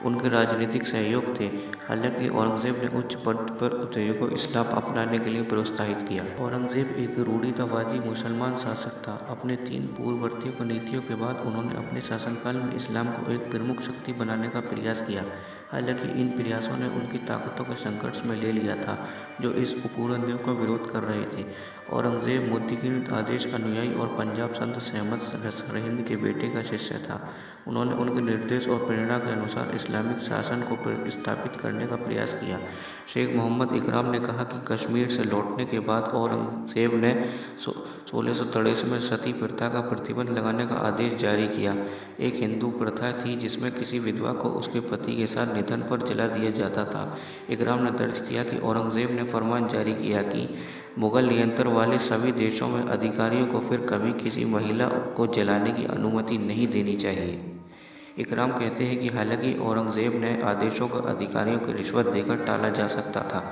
उनके राजनीतिक सहयोग थे। हालांकि औरंगजेब ने उच्च पद पर उतरे को इस्लाम अपनाने के लिए प्रोत्साहित किया। औरंगजेब एक रूढ़िवादी मुसलमान शासक था। अपने 3 पूर्ववर्ती नीतियों के बाद उन्होंने अपने शासनकाल में इस्लाम को एक प्रमुख शक्ति बनाने का प्रयास किया। हालांकि इन प्रयासों ने उनकी ताकतों को संघर्ष में ले लिया था, जो इस उपनिवेश का विरोध कर रहे थे। औरंगजेब मुद्दगिर आदेश अनुयायी और पंजाब संत सहमद सरहिंद के बेटे का शिष्य था। उन्होंने उनके निर्देश और प्रेरणा के अनुसार इस्लामिक शासन को स्थापित करने का प्रयास किया। शेख मोहम्मद इकराम ने कहा कि कश्मीर से लौटने के बाद औरंगजेब ने 1683 में सती प्रथा का प्रतिबंध लगाने का आदेश जारी किया। एक हिंदू प्रथा थी जिसमें किसी विधवा को उसके पति के साथ निधन पर जला दिया जाता था। इकराम ने दर्ज किया कि औरंगजेब ने फरमान जारी किया कि मुगल नियंत्रण वाले सभी देशों में अधिकारियों को फिर कभी किसी महिला को जलाने की अनुमति नहीं देनी चाहिए। इकराम कहते हैं कि हालांकि औरंगजेब ने आदेशों को अधिकारियों को रिश्वत देकर टाला जा सकता था,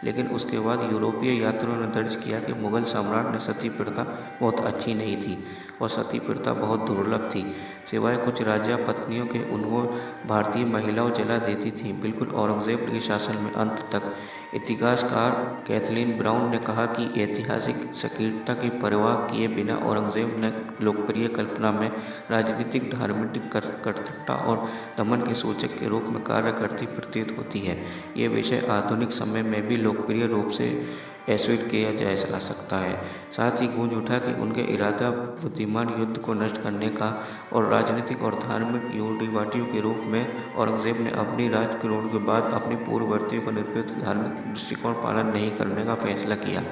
लेकिन उसके बाद यूरोपीय यात्रियों ने दर्ज किया कि मुगल सम्राट ने सती प्रथा बहुत अच्छी नहीं थी और सती प्रथा बहुत दुर्लभ थी। सिवाय कुछ राजा पत्नियों के उनको भारतीय महिलाओं जला देती थीं, बिल्कुल औरंगजेब के शासन में अंत तक। इतिहासकार कैथलीन ब्राउन ने कहा कि ऐतिहासिक सटीकता की परवाह किए बिना औरंगजेब ने लोकप्रिय कल्पना में राजनीतिक धार्मिक कर्तृत्व और दमन के सूचक के रूप में कार्य करती प्रतीत होती है। ये विषय आधुनिक समय में भी लोकप्रिय रूप से अस्वीकार किया जा सकता है। साथ ही गूंज उठा कि उनके इरादा बुद्धिमान युद्ध को नष्ट करने का और राजनीतिक और धार्मिक रूढ़िवादियों के रूप में। औरंगजेब ने अपनी राजकुमारों के बाद अपनी पूर्ववर्तियों को निरपेक्ष धार्मिक दृष्टिकोण पालन नहीं करने का फैसला किया।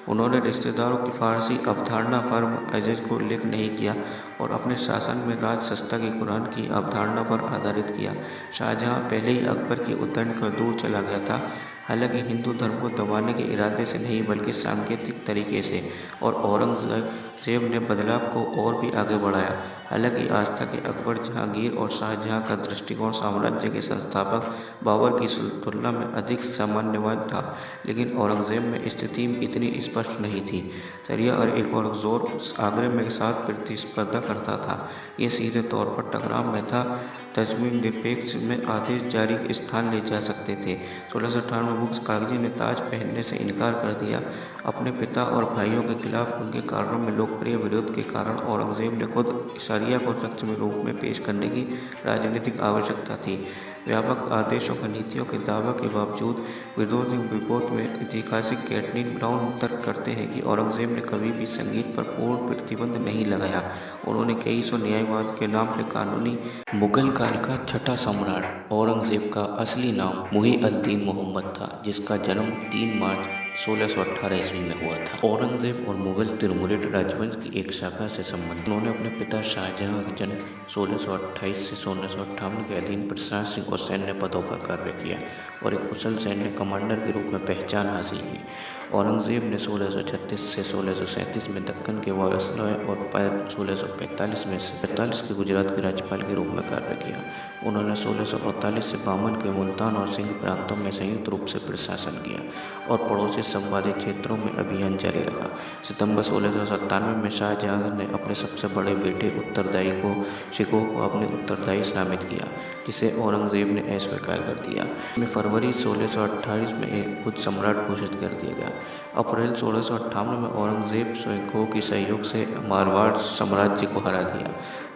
उन्होंने रिश्तेदारों की फारसी अवधारणा फर्म अजज को उल्लेख नहीं किया और अपने शासन में राजसत्ता की कुरान की अवधारणा पर आधारित किया। शाहजहां पहले ही अकबर की उद्दंड कर दूर चला गया था, हालांकि हिंदू धर्म को दबाने के इरादे से नहीं बल्कि सांकेतिक तरीके से, और औरंगजेब ने बदलाव को और भी आगे बढ़ाया। हालांकि आस्था के अकबर जहांगीर और शाहजहां का दृष्टिकोण साम्राज्य के संस्थापक बाबर की तुलना में अधिक सामान्यवाद था, लेकिन औरंगजेब में स्थिति इतनी स्पष्ट नहीं थी। शरिया और एक और जोर आगरे में साथ प्रतिस्पर्धा करता था। ये सीधे तौर पर टकराव में था। तजमीम निरपेक्ष में आदेश जारी स्थान ले जा सकते थे। 1658 में मुख्य कागजी ने ताज पहनने से इनकार कर दिया। अपने पिता और भाइयों के खिलाफ उनके कारणों में लोकप्रिय विरोध के कारण औरंगजेब ने खुद शरिया को सख्त रूप में पेश करने की राजनीतिक आवश्यकता थी। व्यापक आदेशों और नीतियों के दावे के बावजूद विरोधी रिपोर्ट में इतिहासकार कैथलीन ब्राउन तर्क करते हैं कि औरंगजेब ने कभी भी संगीत पर पूर्ण प्रतिबंध नहीं लगाया। उन्होंने कई सौ न्यायवाद के नाम से कानूनी। मुगल काल का छठा सम्राट औरंगजेब का असली नाम मुही अल दीन मोहम्मद था, जिसका जन्म 3 मार्च 1618 ईस्वी में हुआ था। औरंगजेब और मुगल तिरमुरिड राजवंश की एक शाखा से संबंधित उन्होंने अपने पिता शाहजहां का जन्म 1628 से 1658 के अधीन प्रशासनिक और सैन्य पदों पर कार्य किया और एक कुशल सैन्य कमांडर के रूप में पहचान हासिल की। औरंगजेब ने 1636 से 1637 में दक्कन के वायसरॉय और 1645 में से 45 के गुजरात के राज्यपाल के रूप में कार्य किया। उन्होंने 1648 से 52 के मुल्तान और सिंध प्रांतों में संयुक्त रूप से प्रशासन किया और पड़ोसी संवादी क्षेत्रों में अभियान जारी रखा। सितंबर 1697 में शाहजहां ने अपने सबसे बड़े बेटे उत्तरदायी को शिकोह को अपने उत्तरदायी नामित किया, जिसे औरंगजेब ने अस्वीकार कर दिया। में फरवरी 1628 में एक खुद सम्राट घोषित कर दिया गया। अप्रैल 1658 में औरंगजेब शिकोह के सहयोग से मारवाड़ साम्राज्य को हरा दिया।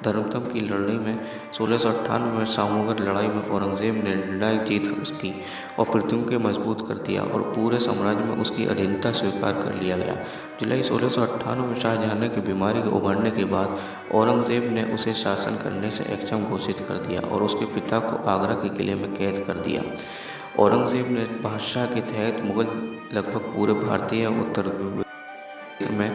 धर्मतम की लड़ाई में 1698 में सामूहिक लड़ाई में औरंगजेब ने निर्णायक जीत हासिल की और पृथ्वी को मजबूत कर दिया और पूरे साम्राज्य में उसकी अधीनता स्वीकार कर लिया गया। जुलाई 1698 में शाहजहां की बीमारी के उभरने के बाद औरंगजेब ने उसे शासन करने से अक्षम घोषित कर दिया और उसके पिता को आगरा के किले में कैद कर दिया। औरंगजेब ने बादशाह के तहत मुगल लगभग पूरे भारतीय उत्तर में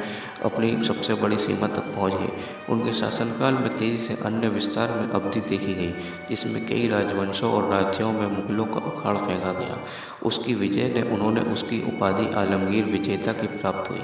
अपनी सबसे बड़ी सीमा तक पहुंच गए। उनके शासनकाल में तेजी से अन्य विस्तार में अवधि देखी गई, जिसमें कई राजवंशों और राज्यों में मुगलों का उखाड़ फेंका गया। उसकी विजय ने उन्होंने उसकी उपाधि आलमगीर विजेता की प्राप्त हुई।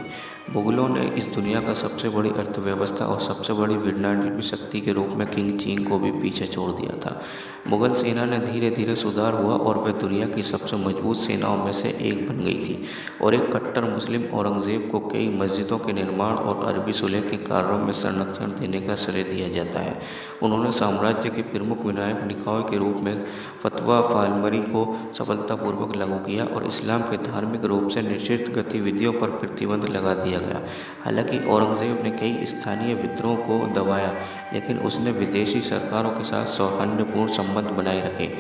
मुगलों ने इस दुनिया का सबसे बड़ी अर्थव्यवस्था और सबसे बड़ी विनाशकारी शक्ति के रूप में किंग चीन को भी पीछे छोड़ दिया था। मुगल सेना में धीरे धीरे सुधार हुआ और वह दुनिया की सबसे मजबूत सेनाओं में से एक बन गई थी और एक कट्टर मुस्लिम औरंगजेब को कई मस्जिदों के निर्माण और अरबी सुलह के कार्यों में संरक्षण देने का श्रेय दिया जाता है। उन्होंने साम्राज्य के प्रमुख विनायक निकाय के रूप में फतवा फालमरी को सफलतापूर्वक लागू किया और इस्लाम के धार्मिक रूप से निषिद्ध गतिविधियों पर प्रतिबंध लगा दिया गया। हालांकि औरंगजेब ने कई स्थानीय विद्रोह को दबाया, लेकिन उसने विदेशी सरकारों के साथ सौहार्दपूर्ण संबंध बनाए रखे।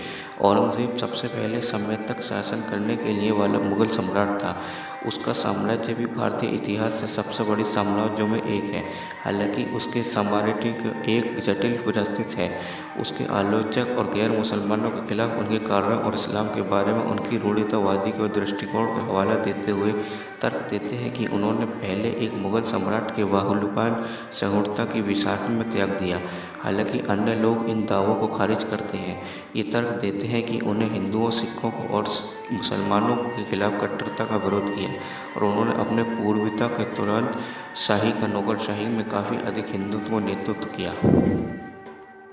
औरंगजेब सबसे पहले समय तक शासन करने के लिए वाला मुगल सम्राट था। उसका साम्राज्य भी भारतीय इतिहास से सबसे बड़ी साम्राज्यों में एक है, हालांकि उसके साम्राज्य एक जटिल विरासत है। उसके आलोचक और गैर मुसलमानों के खिलाफ उनके कार्यों और इस्लाम के बारे में उनकी रूढ़िवादी के दृष्टिकोण का हवाला देते हुए तर्क देते हैं कि उन्होंने पहले एक मुगल सम्राट के बाहुल्यवान सहिष्णुता की विचार में त्याग दिया। हालांकि अन्य लोग इन दावों को खारिज करते हैं। ये तर्क देते हैं कि उन्हें हिंदुओं, सिखों और मुसलमानों के खिलाफ कट्टरता का विरोध किया और उन्होंने अपने पूर्वता के तुरंत शाही का नौकरशाही में काफ़ी अधिक हिंदुत्व नेतृत्व किया।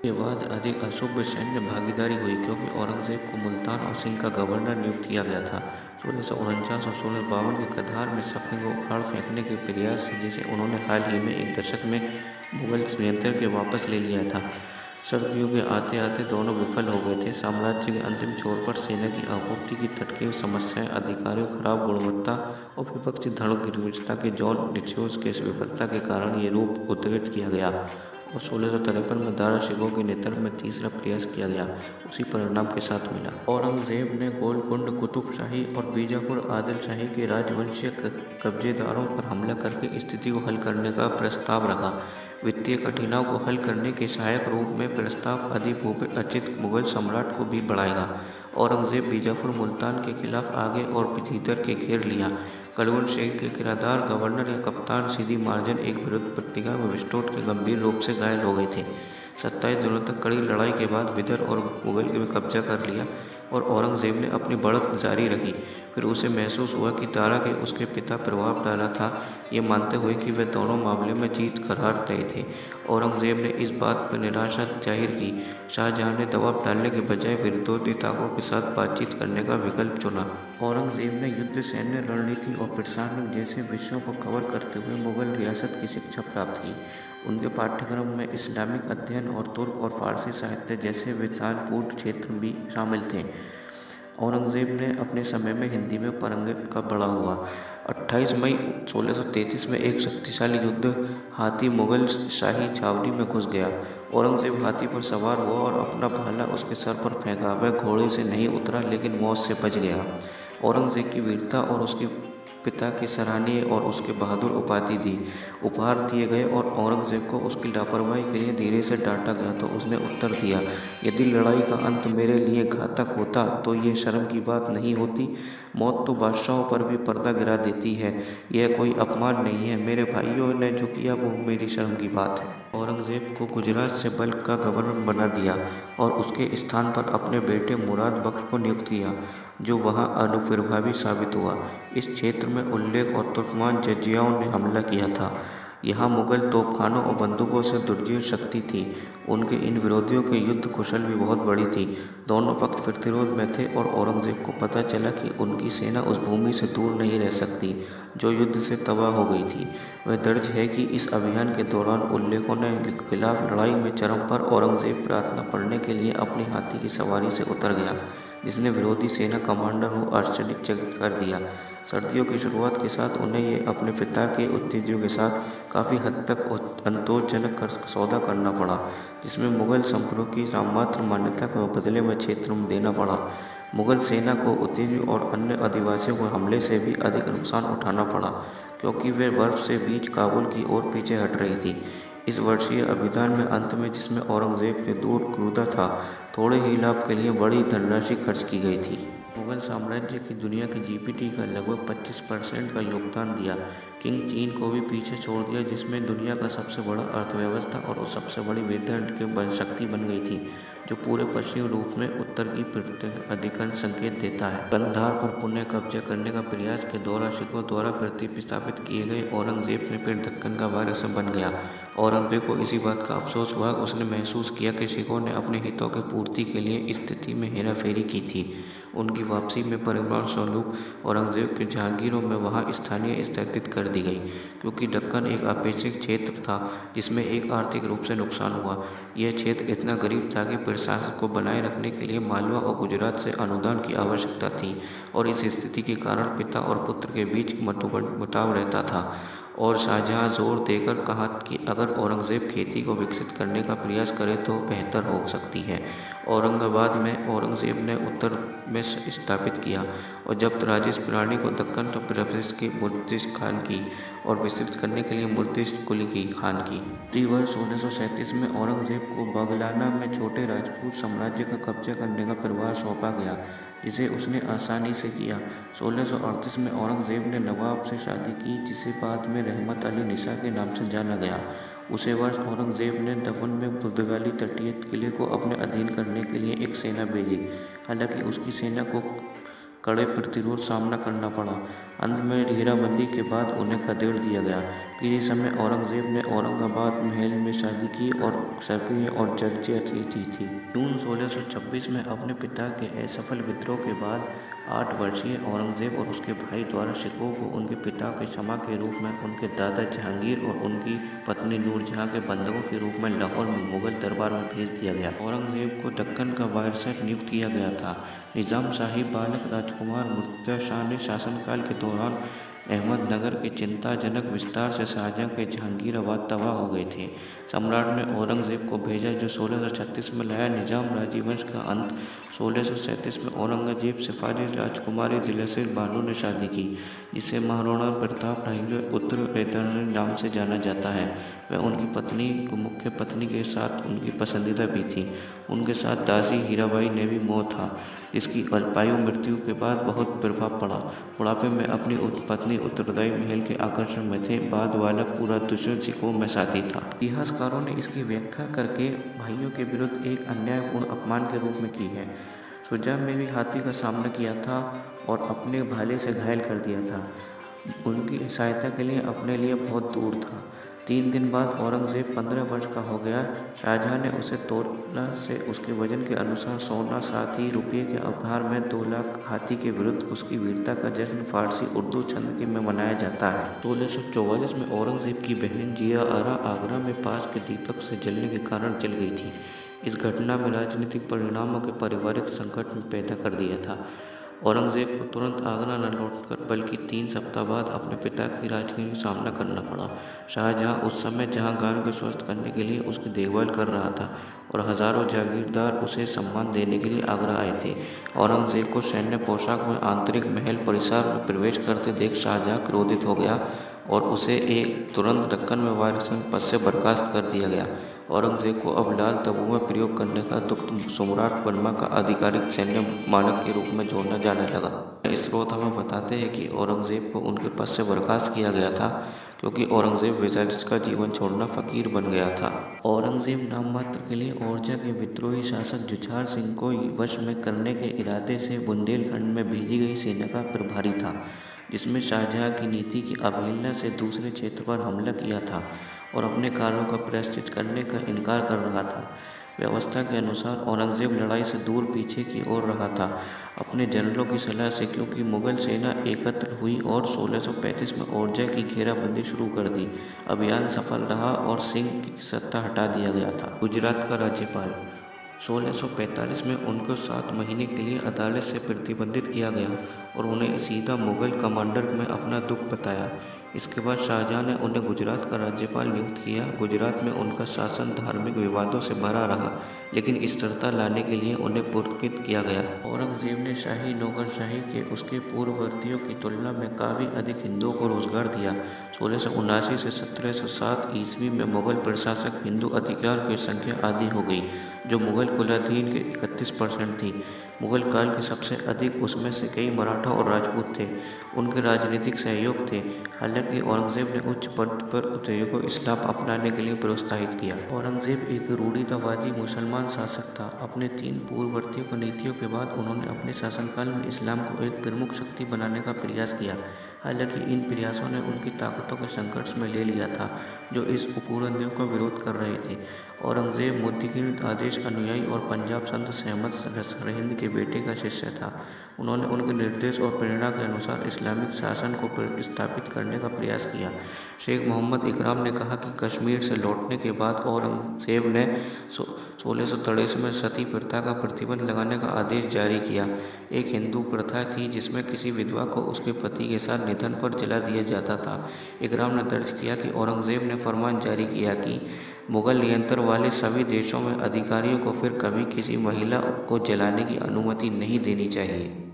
के बाद अधिक अशुभ सैन्य भागीदारी हुई, क्योंकि औरंगजेब को मुल्तान और सिंध का गवर्नर नियुक्त किया गया था। 1649 और 1652 के कधार में सफ़ी को उखाड़ फेंकने के प्रयास से, जिसे उन्होंने हाल ही में एक दशक में मुगल नियंत्रण के वापस ले लिया था, सर्दियों के आते आते दोनों विफल हो गए थे। साम्राज्य के अंतिम छोर पर सेना की आपूर्ति की तटकीय समस्याएं, अधिकारियों खराब गुणवत्ता और विपक्षी धड़ गिरमिटता के जॉन निक्सोन के विफलता के कारण ये रूप उद्धृत किया गया और 1653 में दारा शिकोह के नेतृत्व में तीसरा प्रयास किया गया, उसी परिणाम के साथ मिला। औरंगजेब ने गोलकुंड, कुतुब शाही और बीजापुर आदिल शाही के राजवंशीय कब्जेदारों पर हमला करके स्थिति को हल करने का प्रस्ताव रखा। वित्तीय कठिनाइयों को हल करने के सहायक रूप में प्रस्ताव अधिभूपि अर्चित मुगल सम्राट को भी बढ़ाएगा। औरंगजेब बीजापुर मुल्तान के खिलाफ आगे और भीतर के घेर लिया। कड़वन शेख के किरादार गवर्नर या कप्तान सीधी मार्जन एक विरुद्ध प्रतिज्ञा में विस्फोट के गंभीर रूप से घायल हो गए थे। 27 दिनों तक कड़ी लड़ाई के बाद विदर और मुगल में कब्जा कर लिया और औरंगजेब ने अपनी बढ़त जारी रखी। फिर उसे महसूस हुआ कि दारा के उसके पिता प्रभाव डाला था, ये मानते हुए कि वे दोनों मामले में जीत करार तय थे। औरंगजेब ने इस बात पर निराशा जाहिर की। शाहजहां ने दबाव डालने के बजाय विरोधी ताकतों के साथ बातचीत करने का विकल्प चुना। औरंगजेब ने युद्ध, सैन्य रणनीति और प्रशासन जैसे विषयों को कवर करते हुए मुगल रियासत की शिक्षा प्राप्त की। उनके पाठ्यक्रम में इस्लामिक अध्ययन और तुर्क और फारसी साहित्य जैसे विद्वानपूर्ण क्षेत्र भी शामिल थे। औरंगजेब ने अपने समय में हिंदी में पारंगत का बड़ा हुआ। 28 मई 1633 में एक शक्तिशाली युद्ध हाथी मुगल शाही छावनी में घुस गया। औरंगजेब हाथी पर सवार हुआ और अपना भाला उसके सर पर फेंका। वह घोड़े से नहीं उतरा, लेकिन मौत से बच गया। औरंगजेब की वीरता और उसकी पिता के सराहनीय और उसके बहादुर उपाधि दी उपहार दिए गए और औरंगजेब को उसकी लापरवाही के लिए धीरे से डांटा गया तो उसने उत्तर दिया, यदि लड़ाई का अंत मेरे लिए घातक होता तो ये शर्म की बात नहीं होती। मौत तो बादशाहों पर भी पर्दा गिरा देती है, यह कोई अपमान नहीं है। मेरे भाइयों ने जो किया वो मेरी शर्म की बात है। औरंगजेब को गुजरात से बल्ख का गवर्नर बना दिया और उसके स्थान पर अपने बेटे मुराद बख्श को नियुक्त किया, जो वहां अनुप्रभावी साबित हुआ। इस क्षेत्र में उल्लेख और तुर्कमान जजियाओं ने हमला किया था। यहाँ मुगल तोपखानों और बंदूकों से दुर्जेय शक्ति थी। उनके इन विरोधियों की युद्ध कुशल भी बहुत बड़ी थी। दोनों पक्ष प्रतिरोध में थे और औरंगजेब को पता चला कि उनकी सेना उस भूमि से दूर नहीं रह सकती जो युद्ध से तबाह हो गई थी। वह दर्ज है कि इस अभियान के दौरान उल्लेखों ने खिलाफ लड़ाई में चरम पर औरंगजेब प्रार्थना पढ़ने के लिए अपनी हाथी की सवारी से उतर गया, जिसने विरोधी सेना कमांडर को आश्चर्यचकित कर दिया। सर्दियों की शुरुआत के साथ उन्हें ये अपने पिता के उत्तेजों के साथ काफ़ी हद तक संतोषजनक सौदा करना पड़ा, जिसमें मुगल संप्रभु की नाममात्र मान्यता को बदले में क्षेत्र में देना पड़ा। मुगल सेना को उत्तेजों और अन्य आदिवासियों के हमले से भी अधिक नुकसान उठाना पड़ा, क्योंकि वे बर्फ से बीच काबुल की ओर पीछे हट रही थी। इस वर्षीय अभियान में अंत में, जिसमें औरंगजेब ने दूर क्रूरता था, थोड़े ही लाभ के लिए बड़ी धनराशि खर्च की गई थी। मुगल साम्राज्य की दुनिया के जीडीपी का लगभग 25% का योगदान दिया। किंग चीन को भी पीछे छोड़ दिया, जिसमें दुनिया का सबसे बड़ा अर्थव्यवस्था और सबसे बड़ी वितरण की शक्ति बन गई थी, जो पूरे पश्चिमी रूप में उत्तर की अधिकांश संकेत देता है। कंधार पर पुनः कब्जा करने का प्रयास के दौरान सिखों द्वारा प्रतिस्थापित किए गए औरंगजेब में फिर दक्कन का वारिस बन गया। औरंगजेब को इसी बात का अफसोस हुआ। उसने महसूस किया कि सिखों ने अपने हितों की पूर्ति के लिए स्थिति में हेराफेरी की थी। उनकी वापसी में परिणाम स्वरूप औरंगजेब के जहांगीरों में वहां स्थानीय स्थगित कर दी गई, क्योंकि दक्कन एक अपेक्षित क्षेत्र था जिसमें एक आर्थिक रूप से नुकसान हुआ। यह क्षेत्र इतना गरीब था कि प्रशासन को बनाए रखने के लिए मालवा और गुजरात से अनुदान की आवश्यकता थी, और इस स्थिति के कारण पिता और पुत्र के बीच मतभेद रहता था। और शाहजहां जोर देकर कहा कि अगर औरंगजेब खेती को विकसित करने का प्रयास करे तो बेहतर हो सकती है। औरंगाबाद में औरंगजेब ने उत्तर में स्थापित किया और जब राजेश पिलानी को दक्कन प्रदेश के मुर्शिद खान की और विस्तृत करने के लिए मुर्शिद कुली खान की। वर्ष 1637 में औरंगजेब को बागलाना में छोटे राजपूत साम्राज्य का कब्जा करने का प्रभार सौंपा गया, जिसे उसने आसानी से किया। 1638 में औरंगजेब ने नवाब से शादी की, जिसे बाद में रहमत अली निसा के नाम से जाना गया। उसी वर्ष औरंगजेब ने दफन में पुर्तगाली तटीय किले को अपने अधीन करने के लिए एक सेना भेजी। हालांकि उसकी सेना को कड़े प्रतिरोध सामना करना पड़ा। अंत में घेराबंदी के बाद उन्हें खदेड़ दिया गया। किसी समय औरंगजेब ने औरंगाबाद महल में शादी की और सक्रिय और चर्चित थी। जून 1626 में अपने पिता के असफल विद्रोह के बाद 8 वर्षीय औरंगजेब और उसके भाई द्वारा सिखों को उनके पिता के क्षमा के रूप में उनके दादा जहांगीर और उनकी पत्नी नूरजहां के बंधकों के रूप में लाहौर में मुगल दरबार में भेज दिया गया। औरंगजेब को दक्कन का वायसराय नियुक्त किया गया था। निजाम शाही बालक राजकुमार मुर्तज़ा शाह ने शासनकाल के दौरान अहमदनगर के चिंताजनक विस्तार से शाहजहां के जहांगीराबाद तबाह हो गए थे। सम्राट ने औरंगजेब को भेजा, जो 1636 में लाया। निजाम राजवंश का अंत 1637 में औरंगजेब सिफारी राजकुमारी दिलसिर बानो ने शादी की, जिसे महाराणा प्रताप उत्तराधिकारी नाम से जाना जाता है। वह उनकी पत्नी को मुख्य पत्नी के साथ उनकी पसंदीदा भी थी। उनके साथ दासी हीराबाई ने भी मोह था, जिसकी अल्पायु मृत्यु के बाद बहुत प्रभाव पड़ा। बुढ़ापे में अपनी पत्नी उत्तराधिकारी महल के आकर्षण में थे। बाद वाला पूरा दुष्यंत सिखों में साथी था। इतिहासकारों ने इसकी व्याख्या करके भाइयों के विरुद्ध एक अन्यायपूर्ण अपमान के रूप में की है। शुजा में भी हाथी का सामना किया था और अपने भाले से घायल कर दिया था। उनकी सहायता के लिए अपने लिए बहुत दूर था। 3 दिन बाद औरंगजेब 15 वर्ष का हो गया। शाहजहां ने उसे तोला से उसके वजन के अनुसार सोना, साथ ही रुपये के उपहार में 2 लाख। हाथी के विरुद्ध उसकी वीरता का जश्न फारसी उर्दू छंद में मनाया जाता है। 1644 में औरंगजेब की बहन जिया आरा आगरा में पास के दीपक से जलने के कारण जल गई थी। इस घटना में राजनीतिक परिणामों के पारिवारिक संकट में पैदा कर दिया था। औरंगजेब को तुरंत आगरा न लौटकर बल्कि 3 सप्ताह बाद अपने पिता की राजकीय का सामना करना पड़ा। शाहजहां उस समय जहांगीर को स्वस्थ करने के लिए उसकी देखभाल कर रहा था और हजारों जागीरदार उसे सम्मान देने के लिए आगरा आए थे। औरंगजेब को सैन्य पोशाक में आंतरिक महल परिसर में प्रवेश करते देख शाहजहां क्रोधित हो गया और उसे एक तुरंत दक्कन में वायसराय पद से बर्खास्त कर दिया गया। औरंगजेब को अब लाल तंबू में प्रयोग करने का दुख सम्राट वर्मा का आधिकारिक सैन्य मानक के रूप में जोड़ा जाने लगा। स्रोत हमें बताते हैं कि औरंगजेब को उनके पद से बर्खास्त किया गया था क्योंकि औरंगजेब विजायत का जीवन छोड़ना फकीर बन गया था। औरंगजेब नाम मात्र के लिए ओरछा के विद्रोही शासक जुझार सिंह को वश में करने के इरादे से बुंदेलखंड में भेजी गई सेना का प्रभारी था, जिसमें शाहजहां की नीति की अवहेलना से दूसरे क्षेत्र पर हमला किया था और अपने कार्यों का प्रायश्चित करने का इनकार कर रहा था। व्यवस्था के अनुसार औरंगजेब लड़ाई से दूर पीछे की ओर रहा था अपने जनरलों की सलाह से, क्योंकि मुगल सेना एकत्र हुई और 1635 में ओरछा की घेराबंदी शुरू कर दी। अभियान सफल रहा और सिंह की सत्ता हटा दिया गया था। गुजरात का राज्यपाल 1645 में उनको 7 महीने के लिए अदालत से प्रतिबंधित किया गया और उन्हें सीधा मुगल कमांडर में अपना दुख बताया। इसके बाद शाहजहां ने उन्हें गुजरात का राज्यपाल नियुक्त किया। गुजरात में उनका शासन धार्मिक विवादों से भरा रहा, लेकिन स्थिरता लाने के लिए उन्हें पुरस्कृत किया गया। औरंगजेब ने शाही नौकरशाही के उसके पूर्ववर्तियों की तुलना में काफ़ी अधिक हिंदुओं को रोजगार दिया। 1679 से 1707 ईस्वी में मुगल प्रशासक हिंदू अधिकार की संख्या आधी हो गई, जो मुगल कुलाधीन के 31% थी। मुगल काल के सबसे अधिक उसमें से कई मराठा और राजपूत थे। उनके राजनीतिक सहयोग थे। हालांकि औरंगजेब ने उच्च पद पर उतरे को इस्लाम अपनाने के लिए प्रोत्साहित किया। औरंगजेब एक रूढ़िवादी मुसलमान शासक था। अपने 3 पूर्ववर्ती नीतियों के बाद उन्होंने अपने शासनकाल में इस्लाम को एक प्रमुख शक्ति बनाने का प्रयास किया। हालांकि इन प्रयासों ने उनकी ताकतों को संघर्ष में ले लिया था, जो इस उपनिवेश का विरोध कर रहे थे। औरंगजेब मुद्दगिर आदेश अनुयायी और पंजाब संत सहमद सरहिंद के बेटे का शिष्य था। उन्होंने उनके निर्देश और प्रेरणा के अनुसार इस्लामिक शासन को स्थापित करने का प्रयास किया। शेख मोहम्मद इकराम ने कहा कि कश्मीर से लौटने के बाद औरंगजेब ने 1683 में सती प्रथा का प्रतिबंध लगाने का आदेश जारी किया। एक हिंदू प्रथा थी जिसमें किसी विधवा को उसके पति के साथ निधन पर जला दिया जाता था। इकराम ने दर्ज किया कि औरंगजेब ने फरमान जारी किया कि मुगल नियंत्रण वाले सभी देशों में अधिकारियों को फिर कभी किसी महिला को जलाने की अनुमति नहीं देनी चाहिए।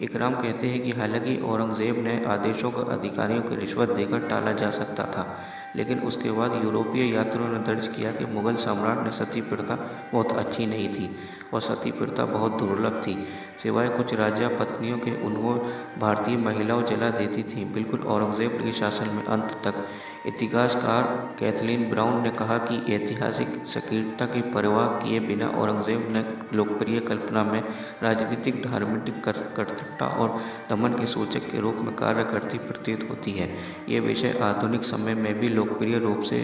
इकराम कहते हैं कि हालांकि औरंगजेब ने आदेशों को अधिकारियों को रिश्वत देकर टाला जा सकता था, लेकिन उसके बाद यूरोपीय यात्रियों ने दर्ज किया कि मुगल सम्राट ने सती प्रथा बहुत अच्छी नहीं थी और सती प्रथा बहुत दुर्लभ थी। सिवाय कुछ राजा पत्नियों के उनको भारतीय महिलाओं जला देती थीं, बिल्कुल औरंगजेब के शासन में अंत तक। इतिहासकार कैथलीन ब्राउन ने कहा कि ऐतिहासिक सटीकता की परवाह किए बिना औरंगजेब ने लोकप्रिय कल्पना में राजनीतिक धार्मिक कर्तव्यता और दमन के सूचक के रूप में कार्य करती प्रतीत होती है। ये विषय आधुनिक समय में भी लोकप्रिय रूप से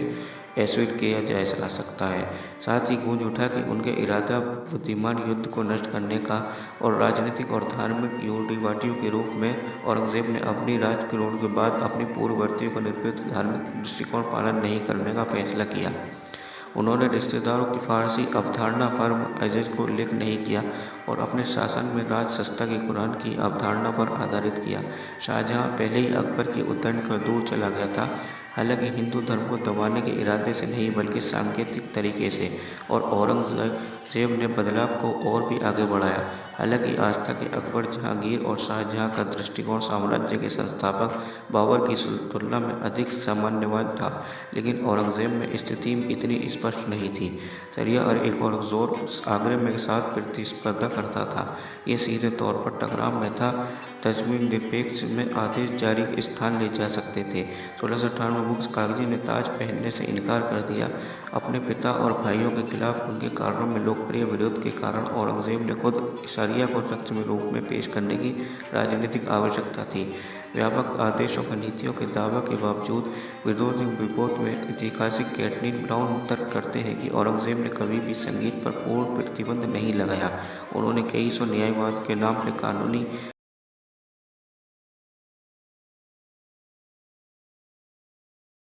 अस्वीकार किया जा सकता है। साथ ही गूंज उठा कि उनके इरादा बुद्धिमान युद्ध को नष्ट करने का और राजनीतिक और धार्मिक रूढ़िवादियों के रूप में। औरंगजेब ने अपनी राजकरोड़ के बाद अपनी पूर्ववर्तियों को निरपेक्ष धार्मिक दृष्टिकोण पालन नहीं करने का फैसला किया। उन्होंने रिश्तेदारों की फारसी अवधारणा फर्म अजज को उल्लेख नहीं किया और अपने शासन में राजसत्ता की कुरान की अवधारणा पर आधारित किया। शाहजहां पहले ही अकबर की उद्दंड कर दूर चला गया था, हालांकि हिंदू धर्म को दबाने के इरादे से नहीं बल्कि सांकेतिक तरीके से, और औरंगजेब ने बदलाव को और भी आगे बढ़ाया। हालांकि आस्था के अकबर, जहांगीर और शाहजहां का दृष्टिकोण साम्राज्य के संस्थापक बाबर की तुलना में अधिक सामान्यवाद था, लेकिन औरंगजेब में स्थिति इतनी स्पष्ट नहीं थी। शरिया और एक और जोर आगरे में साथ प्रतिस्पर्धा करता था। ये सीधे तौर पर टकराव में था। तजमीन निरपेक्ष में आदेश जारी स्थान ले जा सकते थे। 1658 में मुग़ल कागजी ने ताज पहनने से इनकार कर दिया। अपने पिता और भाइयों के खिलाफ उनके कार्यों में लोकप्रिय विरोध के कारण औरंगजेब ने खुद शरिया को सख्त रूप में पेश करने की राजनीतिक आवश्यकता थी। व्यापक आदेशों और नीतियों के दावे के बावजूद विरोधी विरोध में ऐतिहासिक कैथलीन ब्राउन तर्क करते हैं कि औरंगजेब ने कभी भी संगीत पर पूर्ण प्रतिबंध नहीं लगाया। उन्होंने कई सौ न्यायवाद के नाम पर कानूनी